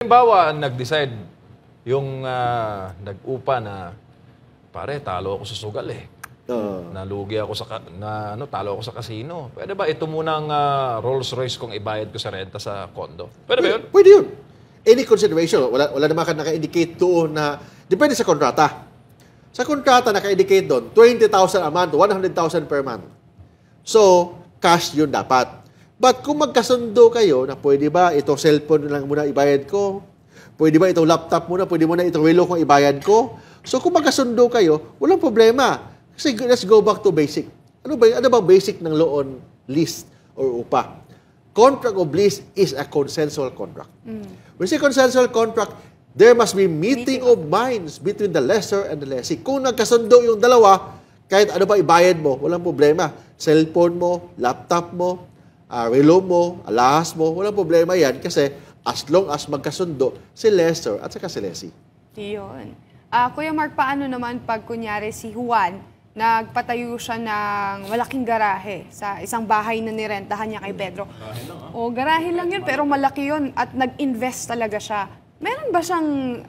halimbawa, nag-decide yung nag-upa na, pare, talo ako sa sugal eh. Nalugi ako talo ako sa casino. Pwede ba ito munang Rolls Royce kung ibayad ko sa renta sa condo? Pwede ba yun? Pwede yun. Any consideration. Wala naman ka naka-indicate doon na, depende sa kontrata. Sa kontrata, naka-indicate doon, 20,000 a month, 100,000 per month. So, cash yun dapat. But kung magkasundo kayo na pwede ba itong cellphone lang muna ibayad ko? Pwede ba itong laptop muna? Pwede muna itong relo kung ibayad ko? So, kung magkasundo kayo, walang problema. Kasi let's go back to basic. Ano ba basic ng loan lease or upa? Contract of lease is a consensual contract. When you say consensual contract, there must be meeting of minds between the lessor and the lessee. Kung nagkasundo yung dalawa, kahit ano ba ibayad mo, walang problema. Cellphone mo, laptop mo, relo mo, alahas mo, walang problema yan kasi as long as magkasundo si lessor at saka si lessee. Yun. Kuya Mark, paano naman pag kunyari si Juan, nagpatayo siya ng malaking garahe sa isang bahay na nirentahan niya kay Pedro? Garahe lang yun, pero malaki yun at nag-invest talaga siya. Meron ba siyang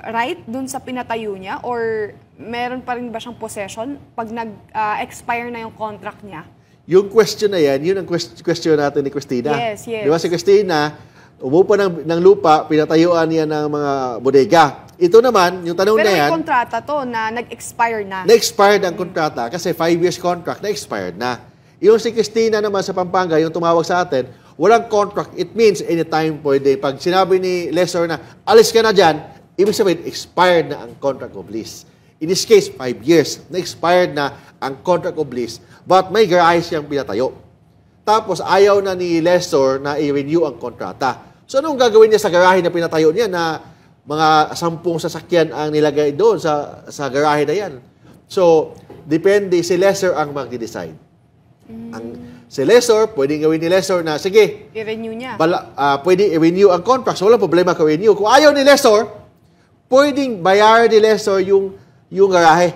right dun sa pinatayo niya or meron pa rin ba siyang possession pag nag-expire na yung contract niya? Yung question na yan, yun ang question natin ni Christina. Yes. Di ba si Christina, umupo ng lupa, pinatayuan niya ng mga bodega. Ito naman, yung tanong na yan... Pero may kontrata to na nag-expire na. Na-expired ang kontrata kasi 5 years contract, na-expired na. Yung si Christina naman sa Pampanga, yung tumawag sa atin, walang contract. It means anytime pwede. Pag sinabi ni lessor na, alis ka na dyan, ibig sabihin, expired na ang contract of lease. In this case, 5 years, na-expired na ang contract of lease, but may garage siyang pinatayo. Tapos, ayaw na ni lessor na i-renew ang kontrata. So, anong gagawin niya sa garahe na pinatayo niya na mga 10 sasakyan ang nilagay doon sa garahe na yan? So, depende, si lessor ang mag-decide. Si lessor, pwedeng gawin ni lessor na, sige, i-renew niya. Pwede i-renew ang contract. So, walang problema kung renew. Kung ayaw ni lessor, pwedeng bayar ni lessor yung garahe.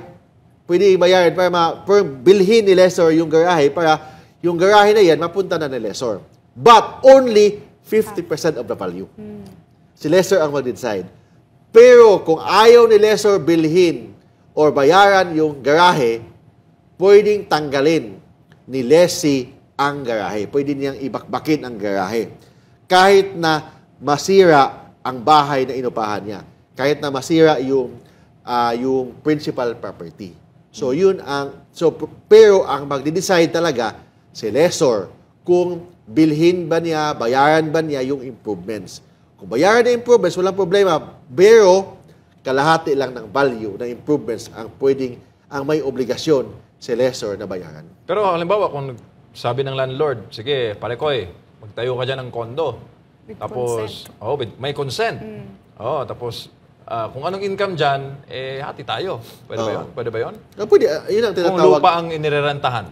Pwede bayar para bilhin ni lessor yung garahe para yung garahe na yan mapunta na ni lessor. But only 50% of the value. Si lessor ang mag-decide. Pero kung ayaw ni lessor bilhin or bayaran yung garahe, pwedeng tanggalin ni lessee ang garahe. Pwede niyang ibakbakin ang garahe. Kahit na masira ang bahay na inupahan niya. Kahit na masira yung principal property. So pero ang magde-decide talaga si lessor kung bilhin ba niya, bayaran ba niya yung improvements. Kung bayaran na improvements, walang problema. Pero kalahati lang ng value ng improvements ang may obligasyon si lessor na bayaran. Pero halimbawa, kung sabi ng landlord, sige, pare ko magtayo ka dyan ng kondo. With tapos, consent. may consent. Tapos, kung anong income dyan, hati tayo. Pwede ba yun? Pwede ba yun? Pwede. Yun ang tinatawag. Kung lupa ang inirerentahan.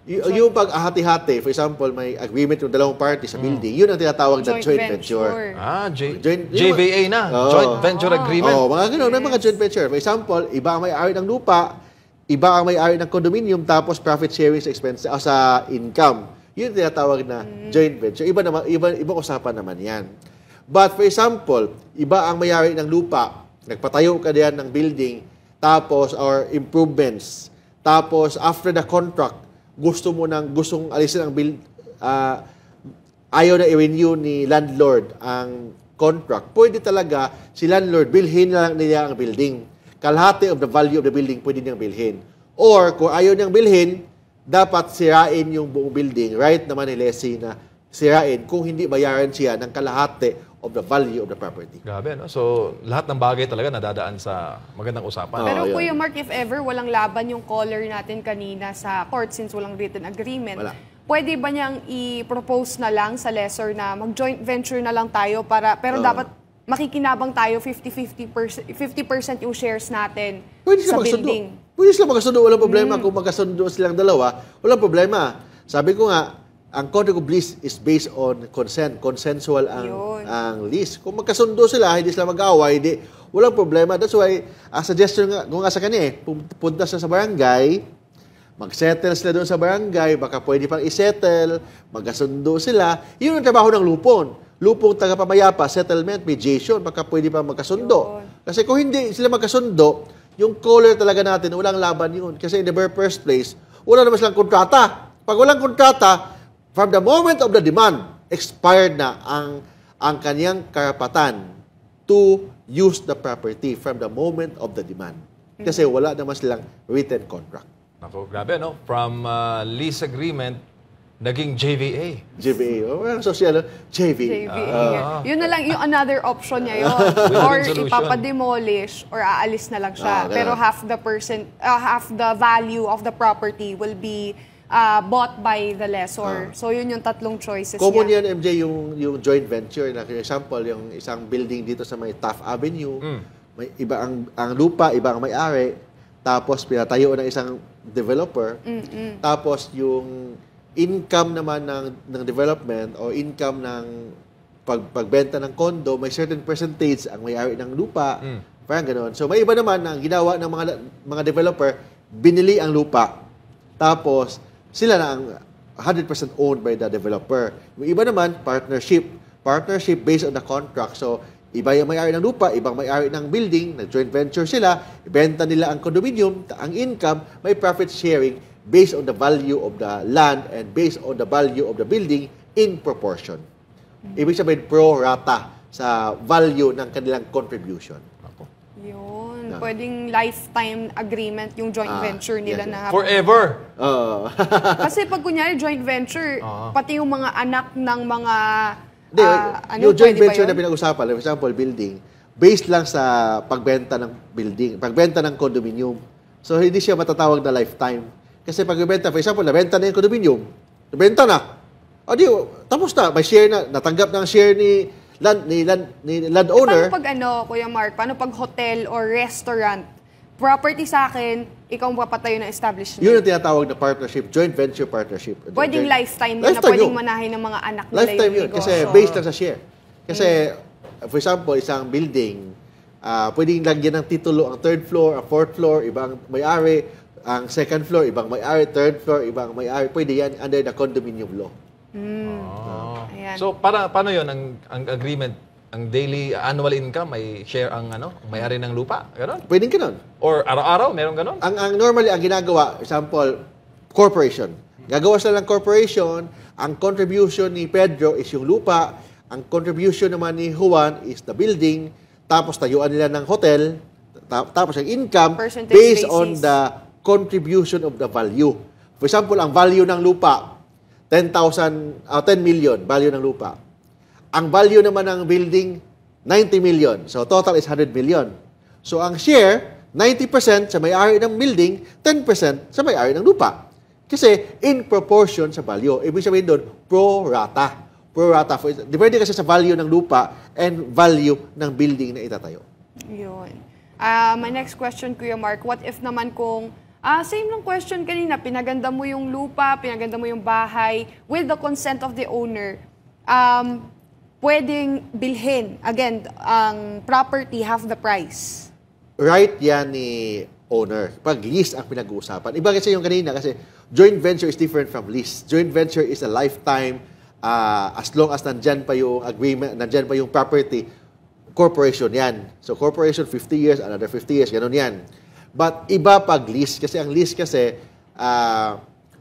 Yung pag-hati-hati, for example, may agreement yung dalawang party sa building, yun ang tinatawag na joint venture. JVA na. Joint venture agreement. Mga gano'n, mga joint venture. For example, iba ang may-ari ng lupa, iba ang may-ari ng condominium, tapos profit sharing sa expense sa income. Yun ang tinatawag na joint venture. Ibang usapan naman yan. But for example, iba ang may-ari ng lupa, nagpatayo ka diyan ng building, tapos or improvements, tapos after the contract, gustong alisin ang ayaw na i-renew ni landlord ang contract. Pwede talaga si landlord bilhin na lang niya ang building. Kalahati of the value of the building pwede niyang bilhin. Or kung ayaw niyang bilhin, dapat sirain yung buong building. Right naman ni lessee na sirain kung hindi bayaran siya ng kalahati of the value of the property. Grabe, no? So, lahat ng bagay talaga nadadaan sa magandang usapan. Pero Kuya Mark, if ever walang laban yung caller natin kanina sa court since walang written agreement, pwede ba niyang i-propose na lang sa lessor na mag-joint venture na lang tayo pero dapat makikinabang tayo 50% yung shares natin sa building? Pwede sila magkasundo. Walang problema kung magkasundo silang dalawa. Walang problema. Sabi ko nga, ang contract of lease is based on consent. Consensual ang lease. Kung magkasundo sila, hindi sila mag-away, walang problema. That's why, suggestion nga sa kanya punta sa barangay, mag-settle sila doon sa barangay, baka pwede pang i-settle, magkasundo sila. Yun ang trabaho ng lupon. lupong tagapamayapa, settlement, mediation, baka pwede pa magkasundo. Kasi kung hindi sila magkasundo, yung caller talaga natin, walang laban yun. Kasi in the very first place, wala naman silang kontrata. Pag walang kontrata, from the moment of the demand, expired na ang kanyang karapatan to use the property from the moment of the demand. Kasi wala naman silang written contract. Ako, grabe, no? From lease agreement, naging JVA. JVA. Well, social, JVA. Yun na lang yung another option niya yun. Or ipapademolish or aalis na lang siya. Pero half the value of the property will be bought by the lessor. So yun yung tatlong choices Common niya. yan, MJ, yung joint venture. Na, for example, yung isang building dito sa may Taft Avenue, may iba ang lupa, iba ang may-ari, tapos pinatayo ng isang developer, tapos yung income naman ng development o income ng pagbenta ng condo, may certain percentage ang may-ari ng lupa, parang gano'n. So may iba naman na ang ginawa ng mga developer, binili ang lupa, tapos sila na ang 100% owned by the developer. Yung iba naman, partnership based on the contract. So iba yung may-ari ng lupa, ibang may-ari ng building, nag-joint venture sila, ibenta nila ang condominium, ang income, may profit sharing based on the value of the land and based on the value of the building in proportion. Ibig sabihin, pro rata sa value ng kanilang contribution. Yun. Pwedeng lifetime agreement yung joint venture nila na. Forever! Kasi pag kunyari joint venture, pati yung mga anak ng mga yung joint venture na pinag-usapan, for example, building, based lang sa pagbenta ng building, pagbenta ng condominium. So, hindi siya matatawag na lifetime. Kasi pag ibenta, for example, nabenta na yung condominium, nabenta na. O di, tapos na, may share na, natanggap ng share ni landowner. Paano pag Kuya Mark, paano pag hotel or restaurant, property sa akin, ikaw ang papatayo ng establishment? Yun ang tinatawag na partnership, joint venture partnership. Pwedeng lifetime yun na pwedeng manahin ng mga anak nila lifetime yun, kasi based lang sa share. Kasi, for example, isang building, pwedeng lagyan ng titulo ang third floor, ang fourth floor, ibang may-ari, ang second floor, ibang may-ari, third floor, ibang may-ari. Pwede yan under the condominium law. Ayan. So, paano yun ang agreement? Ang daily annual income, may share ang may-ari ng lupa? Ganon? Pwedeng ganon. Or araw-araw, meron ganon? Ang normally, ang ginagawa, example, corporation. Gagawa sila ng corporation, ang contribution ni Pedro is yung lupa, ang contribution naman ni Juan is the building, tapos tayuan nila ng hotel, tapos ang income Percentage based basis. on the contribution of the value. For example, ang value ng lupa, 10 million value ng lupa. Ang value naman ng building, 90 million. So, total is 100 million. So, ang share, 90% sa may-ari ng building, 10% sa may-ari ng lupa. Kasi, in proportion sa value. Ibig sabihin doon, pro rata. Pro rata. Depende kasi sa value ng lupa and value ng building na itatayo. Yun. My next question, Kuya Mark, what if naman kung same lang question kanina, pinaganda mo yung lupa, pinaganda mo yung bahay, with the consent of the owner, pwedeng bilhin, again, ang property, half the price. Right yan ni owner. Pag lease ang pinag-uusapan. Iba kasi yung kanina kasi joint venture is different from lease. Joint venture is a lifetime as long as nandyan pa yung agreement, nandyan pa yung property, corporation yan. So corporation 50 years, another 50 years, ganun yan. But iba pag lease, kasi ang lease kasi,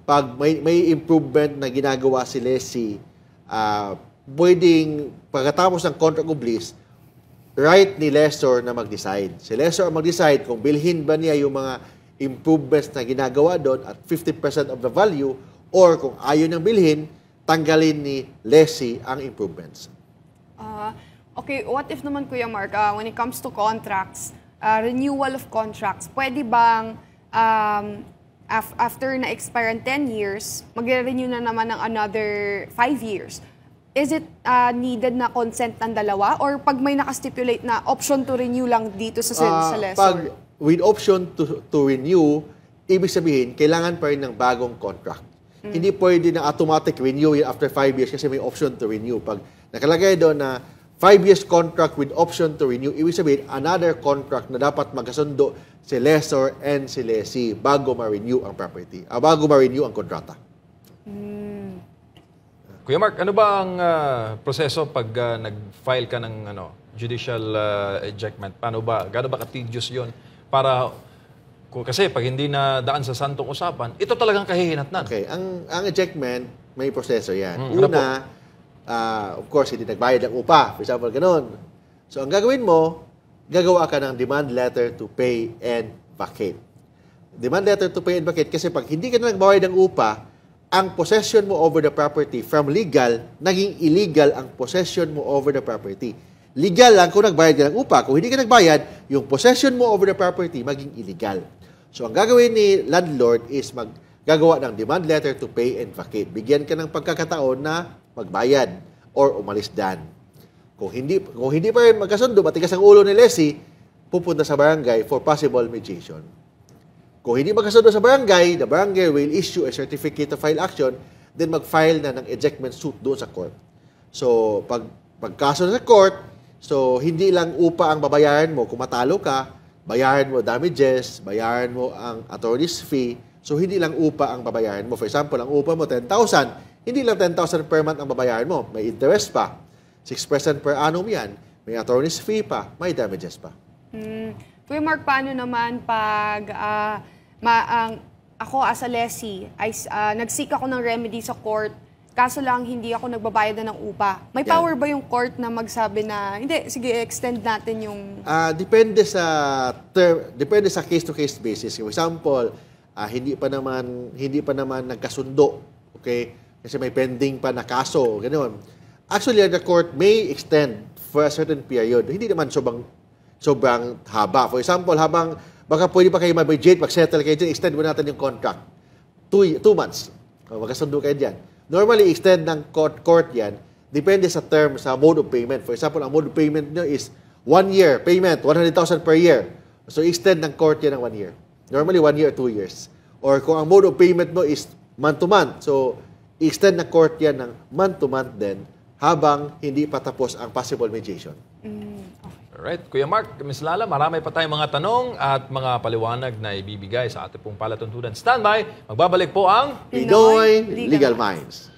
pag may improvement na ginagawa si lessee, pwedeng pagkatapos ng contract of lease, right ni lessor na mag-decide. Si lessor ang mag-decide kung bilhin ba niya yung mga improvements na ginagawa doon at 50% of the value, or kung ayaw niyang bilhin, tanggalin ni lessee ang improvements. Okay, what if naman, Kuya Mark, when it comes to contracts, renewal of contracts, pwede bang after na-expire 10 years, mag-renew na naman ng another 5 years? Is it needed na consent ng dalawa? Or pag may nakastipulate na option to renew lang dito sa lessor? Pag with option to renew, ibig sabihin, kailangan pa rin ng bagong contract. Hindi pwede na automatic renew after 5 years kasi may option to renew. Pag nakalagay doon na 5 years contract with option to renew, ibig sabihin, another contract na dapat magkasundo si lessor and si lessee bago ma-renew ang property, bago ma-renew ang kontrata. Kuya Mark, ano ba ang proseso pag nag-file ka ng judicial ejectment? Gaano ba ka-tedious yun? Kasi pag hindi na daan sa santong usapan, ito talagang kahihinatnan. Okay, ang ejectment, may proseso yan. Ano Una, of course, hindi nagbayad ng upa. For example, ganun. So, ang gagawin mo, gagawa ka ng demand letter to pay and vacate. Demand letter to pay and vacate kasi pag hindi ka na nagbayad ng upa, ang possession mo over the property from legal, naging illegal ang possession mo over the property. Legal lang kung nagbayad ka ng upa. Kung hindi ka nagbayad, yung possession mo over the property maging illegal. So, ang gagawin ni landlord is gagawa ng demand letter to pay and vacate. Bigyan ka ng pagkakataon na magbayad or umalis dan. Kung hindi pa rin magkasundo, matigas ang ulo ni lessee, pupunta sa barangay for possible mediation. Kung hindi magkasundo sa barangay, the barangay will issue a certificate of file action, then mag-file na ng ejectment suit doon sa court. So, pagkaso na sa court, so hindi lang upa ang babayaran mo kung matalo ka, bayaran mo damages, bayaran mo ang attorney's fee, so hindi lang upa ang babayaran mo. For example, ang upa mo 10,000, hindi lang 10,000 per month ang babayaran mo, may interest pa, 6% per annum yan, may attorney's fee pa, may damages pa. Kuya Mark, paano naman pag ako as a lessee, nag-seek ako ng remedy sa court, kaso lang hindi ako nagbabayad na ng upa. May power ba yung court na magsabi na, hindi, sige, extend natin yung... Depende sa case-to-case basis. For example, hindi pa naman nagkasundo, okay? Kasi may pending pa na kaso, ganoon. Actually, the court may extend for a certain period. Hindi naman sobrang haba. For example, baka pwede pa kayo mag-mediate, mag-settle kayo dyan, extend mo natin yung contract. 2 months. Magkasundo kayo dyan. Normally, extend ng court yan. Depende sa term, sa mode of payment. For example, ang mode of payment nyo is 1 year payment, 100,000 per year. So, extend ng court yan ng 1 year. Normally, 1 year or 2 years. Or kung ang mode of payment mo is month-to-month, so, extend ng court yan ng month-to-month din habang hindi pa tapos ang possible mediation. Alright, Kuya Mark, Ms. Lala, marami pa tayong mga tanong at mga paliwanag na ibibigay sa ating pong palatuntunan. Standby, magbabalik po ang Pinoy Legal Minds.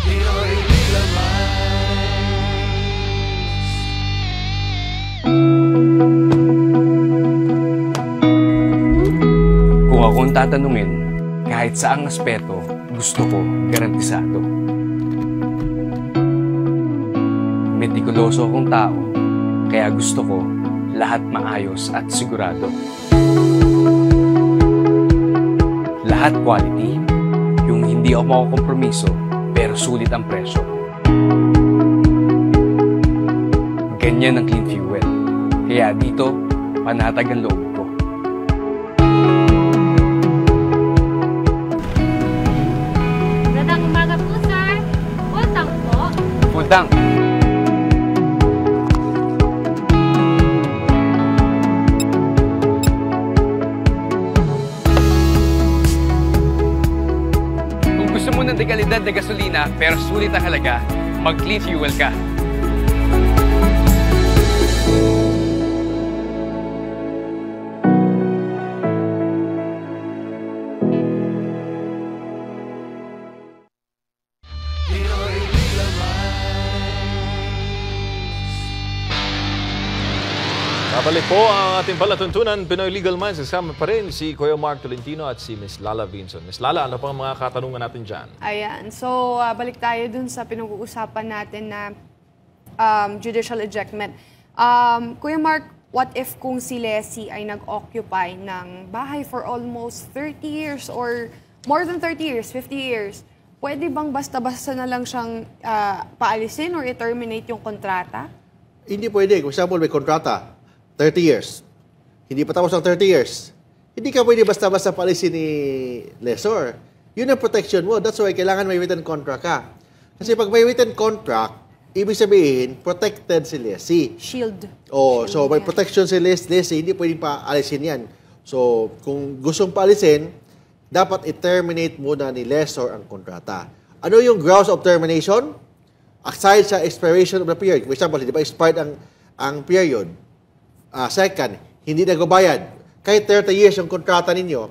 Pinoy Legal Kung akong tatanungin, kahit saang aspeto, gusto ko garantisado. Metikuloso akong tao, kaya gusto ko lahat maayos at sigurado. Lahat quality, yung hindi ako makukompromiso, pero sulit ang presyo. Ganyan ang Clean Fuel, kaya dito, panatag ang loob ko. Magandang umaga po, sir. Full tank po. Full tank. Kung gusto mo ng dekalidad na gasolina pero sulit ang halaga, mag-Clean Fuel ka. babalik po ang ating palatuntunan, Pinoy Legal Minds. Kasama pa rin si Kuya Mark Tolentino at si Ms. Lala Vinson. Ms. Lala, ano pang mga katanungan natin dyan? Ayan. So, balik tayo dun sa pinag-uusapan natin na judicial ejectment. Kuya Mark, what if kung si lessee ay nag-occupy ng bahay for almost 30 years or more than 30 years, 50 years? Pwede bang basta-basta na lang siyang paalisin or i-terminate yung kontrata? Hindi pwede. Kung example, may kontrata, 30 years. Hindi pa tapos ang 30 years. Hindi ka pwede basta-basta paalisin ni lessor. Yun ang protection mo. That's why kailangan may written contract ka. Kasi pag may written contract, ibig sabihin, protected si lessee. Shield. Oh, Shield so may yan. protection si lessee, hindi pwedeng paalisin yan. So, kung gustong paalisin, dapat i-terminate muna ni lessor ang kontrata. Ano yung grounds of termination? Aside sa expiration of the period. For example, hindi ba expired ang period? Second, hindi nagbabayad. Kahit 30 years yung kontrata ninyo,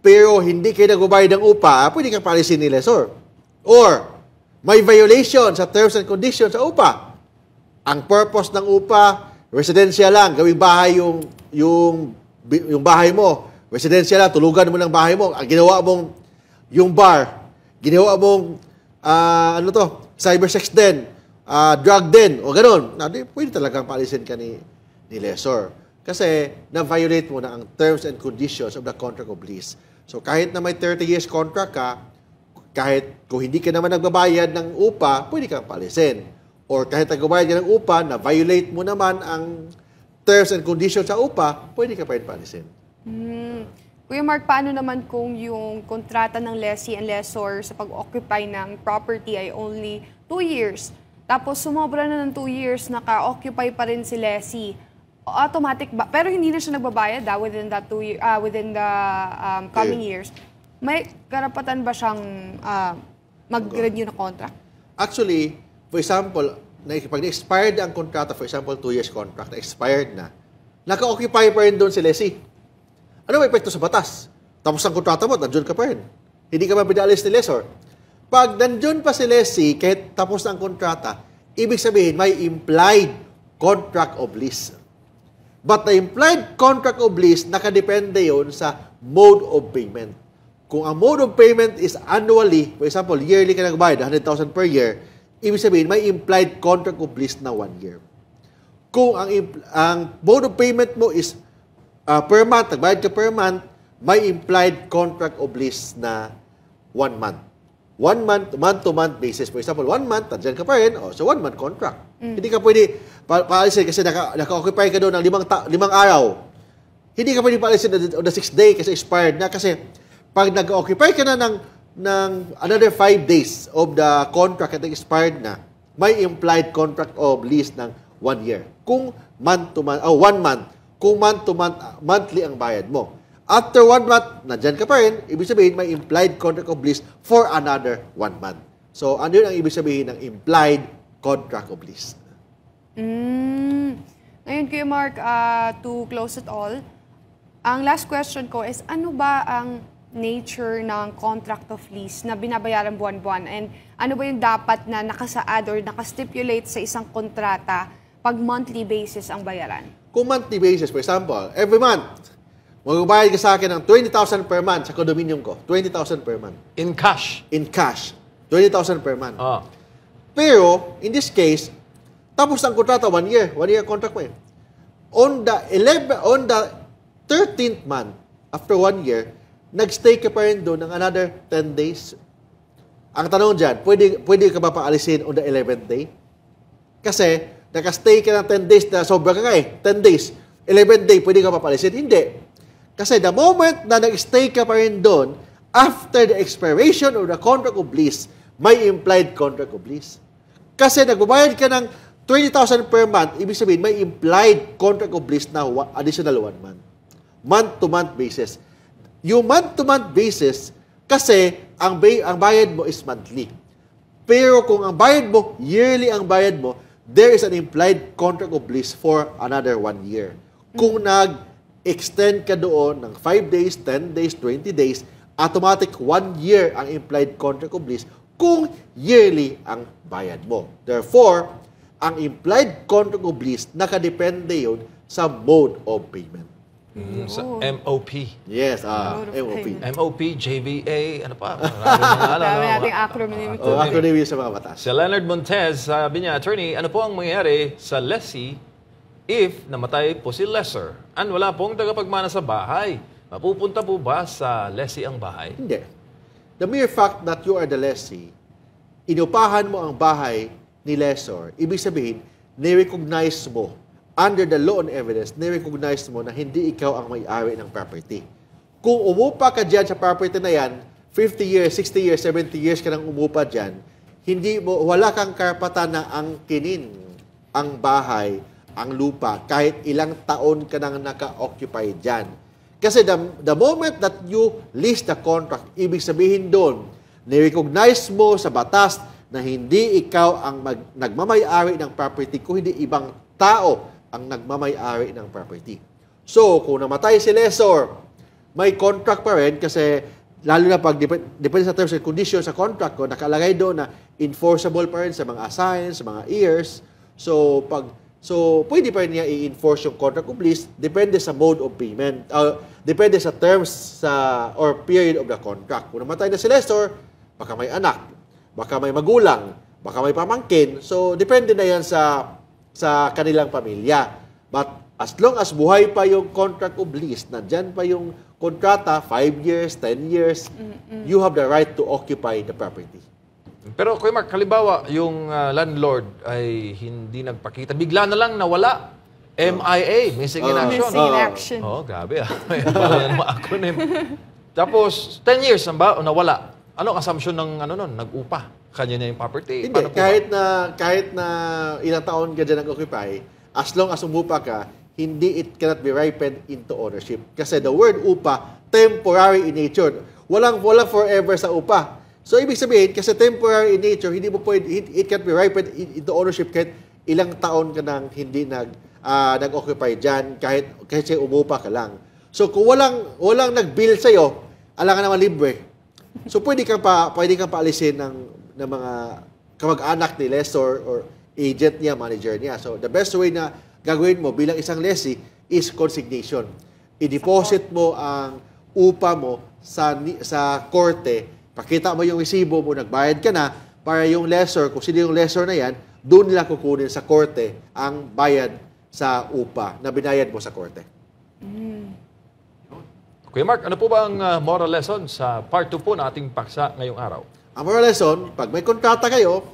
pero hindi kayo nagbabayad ng upa, pwede kang paalisin ni lessor. Or, may violation sa terms and conditions sa upa. Ang purpose ng upa, residensya lang, gawing bahay yung bahay mo. Residensya lang, tulugan mo ng bahay mo. Ang ginawa mong yung bar, ginawa mong cybersex den, drug den, o ganun. Pwede talagang paalisin ka ni lessor. Kasi na-violate mo na ang terms and conditions of the contract of lease. So kahit na may 30 years contract ka, kahit kung hindi ka naman nagbabayad ng upa, pwede kang paalisin. Or kahit nagbabayad ka ng upa, na-violate mo naman ang terms and conditions sa upa, pwede ka pa rin paalisin. Kuya Mark, paano naman kung yung kontrata ng lessee and lessor sa pag-occupy ng property ay only 2 years? Tapos sumobra na ng 2 years, naka-occupy pa rin si lessee. Automatic ba? Pero hindi na siya nagbabayad within that within the coming years. May karapatan ba siyang mag-renew na contract? Actually, for example, pag na-expired ang kontrata, for example, 2 years contract, na-expired na, naka-occupy pa rin doon si lessee. Ano may epekto sa batas? Tapos ang kontrata mo, nandiyon ka pa rin. Hindi ka ba pinaalis ni lessor? Pag nandiyon pa si lessee, kahit tapos na ang kontrata, ibig sabihin, may implied contract of lease. But the implied contract of lease, nakadepende yon sa mode of payment. Kung ang mode of payment is annually, for example, yearly ka nagbayad, 100,000 per year, ibig sabihin, may implied contract of lease na 1 year. Kung ang mode of payment mo is per month, nagbayad ka per month, may implied contract of lease na 1 month. 1 month, month-to-month basis. For example, 1 month, nandiyan ka pa rin, so 1 month contract. Hindi ka pwede paalisin kasi naka-occupy ka doon ng 5 araw. Hindi ka pwede paalisin on the 6th day kasi expired na. Kasi pag nag-occupy ka na ng another 5 days of the contract at expired na, may implied contract of lease ng 1 year. Kung month-to-month, 1 month, kung month-to-month, monthly ang bayad mo. After 1 month, nandyan ka pa rin, ibig sabihin may implied contract of lease for another 1 month. So, ano yun ang ibig sabihin ng implied contract of lease? Ngayon, Kuya Mark, to close it all, ang last question ko is, ano ba ang nature ng contract of lease na binabayaran buwan-buwan? And ano ba yung dapat na nakasaad or nakastipulate sa isang kontrata pag monthly basis ang bayaran? Kung monthly basis, for example, every month, magbabayad ka sa akin ng 20,000 per month sa condominium ko. 20,000 per month. In cash. In cash. 20,000 per month. Ah. Pero, in this case, tapos ang kontrata, 1 year. 1 year contract mo eh. On the 13th month, after 1 year, nag-stay ka pa rin doon ng another 10 days. Ang tanong dyan, pwede ka ba paalisin on the 11th day? Kasi, naka-stay ka ng 10 days na sobra ka nga eh. 10 days. 11th day, pwede ka pa paalisin? Hindi. Kasi the moment na nag-stay ka pa rin doon, after the expiration of the contract of lease, may implied contract of lease. Kasi nagbabayad ka ng 20,000 per month, ibig sabihin may implied contract of lease na additional 1 month. Month-to-month basis. Yung month-to-month basis, kasi ang bayad mo is monthly. Pero kung ang bayad mo, yearly ang bayad mo, there is an implied contract of lease for another 1 year. Kung extend ka doon ng 5 days, 10 days, 20 days, automatic 1 year ang implied contract of lease kung yearly ang bayad mo. Therefore, ang implied contract of lease, nakadepende yun sa mode of payment. Sa MOP. Yes, MOP. MOP, JVA, ano pa? Dami nating acronym ito. Acronym yun sa mga batas. Si Leonard Montez, sabi niya, Attorney, ano po ang mangyayari sa lessee if namatay po si lessor and wala pong tagapagmana sa bahay? Mapupunta po ba sa lessee ang bahay? Hindi. The mere fact that you are the lessee, inupahan mo ang bahay ni lessor, ibig sabihin, ni-recognize mo, under the law and evidence, ni-recognize mo na hindi ikaw ang may-ari ng property. Kung umupa ka dyan sa property na yan, 50 years, 60 years, 70 years ka nang umupa dyan, wala kang karapatan na angkinin ang bahay, ang lupa, kahit ilang taon ka nang naka-occupy dyan. Kasi the moment that you lease the contract, ibig sabihin doon, ni-recognize mo sa batas na hindi ikaw ang nagmamay-ari ng property, kung hindi ibang tao ang nagmamay-ari ng property. So, kung namatay si lessor, may contract pa rin kasi lalo na pag depende sa terms and conditions sa contract ko, nakalagay doon na enforceable pa rin sa mga assigns, sa mga years. So, pwede pa rin niya i-enforce yung contract of lease, depende sa mode of payment. Depende sa terms or period of the contract. Kung namatay na si lessor, baka may anak, baka may magulang, baka may pamangkin. So, depende na yan sa kanilang pamilya. But as long as buhay pa yung contract of lease, nandyan pa yung kontrata, 5 years, 10 years, you have the right to occupy the property. Pero Kuya Mark, halimbawa, yung landlord ay hindi nagpakita. Bigla na lang nawala. MIA, missing in action. Missing in action. Grabe May mga acronym. Tapos, 10 years nawala. Ano ang assumption ng nag-upa? Kanya na yung property? Hindi, kahit na ilang taon ka dyan nag-occupy, as long as umupa ka, hindi it cannot be ripened into ownership. Kasi the word upa, temporary in nature. Walang forever sa upa. So, ibig sabihin, kasi temporary in nature, hindi mo pwede, it can't be ripened into ownership kahit ilang taon ka nang hindi nag-occupy dyan, kahit umupa ka lang. So, kung walang nag-bill sa'yo, alangan naman libre. So, pwede kang paalisin ng mga kamag-anak ni lessor or agent niya, manager niya. So, the best way na gagawin mo bilang isang lessee is consignation. I-deposit mo ang upa mo sa korte. Pakita mo yung resibo mo, nagbayad ka na, para yung lessor, kung sino yung lessor na yan, doon nila kukunin sa korte ang bayad sa upa na binayad mo sa korte. Kuya Mark, ano po ba ang moral lesson sa part 2 po na ating paksa ngayong araw? Ang moral lesson, pag may kontrata kayo,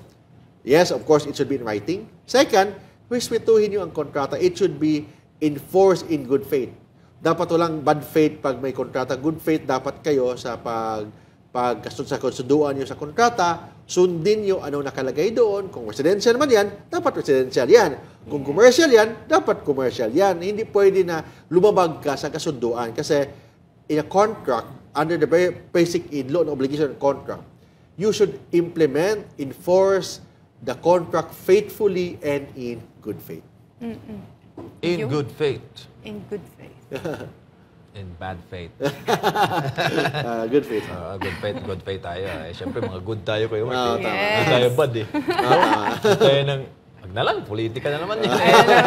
yes, of course, it should be in writing. Second, respetuhin nyo ang kontrata. It should be enforced in good faith. Dapat walang bad faith pag may kontrata. Good faith dapat kayo sa sa konsuduan nyo sa kontrata, sundin nyo anong nakalagay doon. Kung residential man yan, dapat residential yan. Kung commercial yan, dapat commercial yan. Hindi pwede na lumabag ka sa kasunduan. Kasi in a contract, under the very basic in law and obligation contract, you should implement, enforce the contract faithfully and in good faith. In good faith. In good faith. In bad faith. Good faith. Good faith tayo. Siyempre, mga good tayo Kuya Mark. Yes. Hindi tayo bad Good tayo ng, wag na lang, politika na naman yan.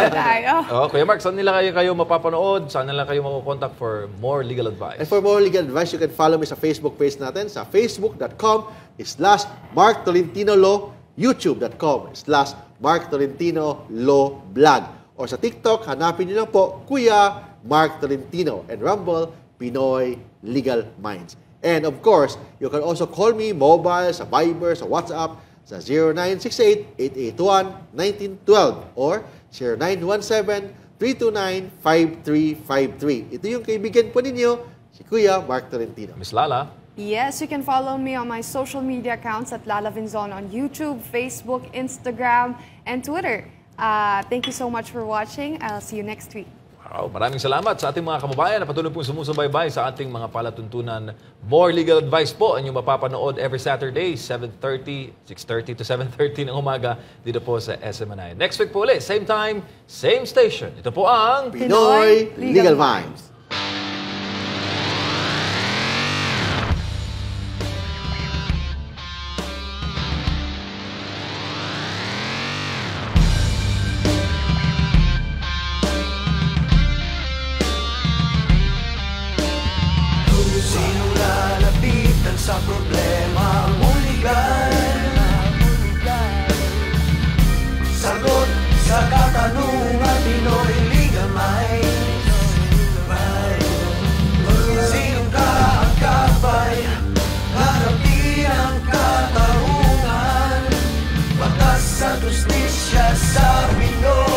Tayo. Kuya Mark, saan nila kayo mapapanood? Saan nila kayo makukontact for more legal advice? And for more legal advice, you can follow me sa Facebook page natin sa facebook.com/Mark Tolentino Law, youtube.com/Mark Tolentino Law Blog. O sa TikTok, hanapin niyo lang po, Kuya Mark Tolentino, and Rumble, Pinoy Legal Minds. And of course, you can also call me mobile, sa Viber, sa WhatsApp, sa 0968-881-1912 or 0917-329-5353. Ito yung kaibigan po ninyo, si Kuya Mark Tolentino. Miss Lala? Yes, you can follow me on my social media accounts at Lala Vinzon on YouTube, Facebook, Instagram, and Twitter. Thank you so much for watching. I'll see you next week. Wow, maraming salamat sa ating mga kababayan na patuloy pong sumusubaybay sa ating mga palatuntunan. More legal advice po ang inyong mapapanood every Saturday, 6:30 to 7:30 ng umaga dito po sa SM9. Next week po ulit, same time, same station. Ito po ang Pinoy Legal Minds. Sa problema mong legal, sagot sa katanungan, Pinoy Legal Minds. Sinong kaagapay, harapin ang katarungan, batas sa justisya sa Pinoy.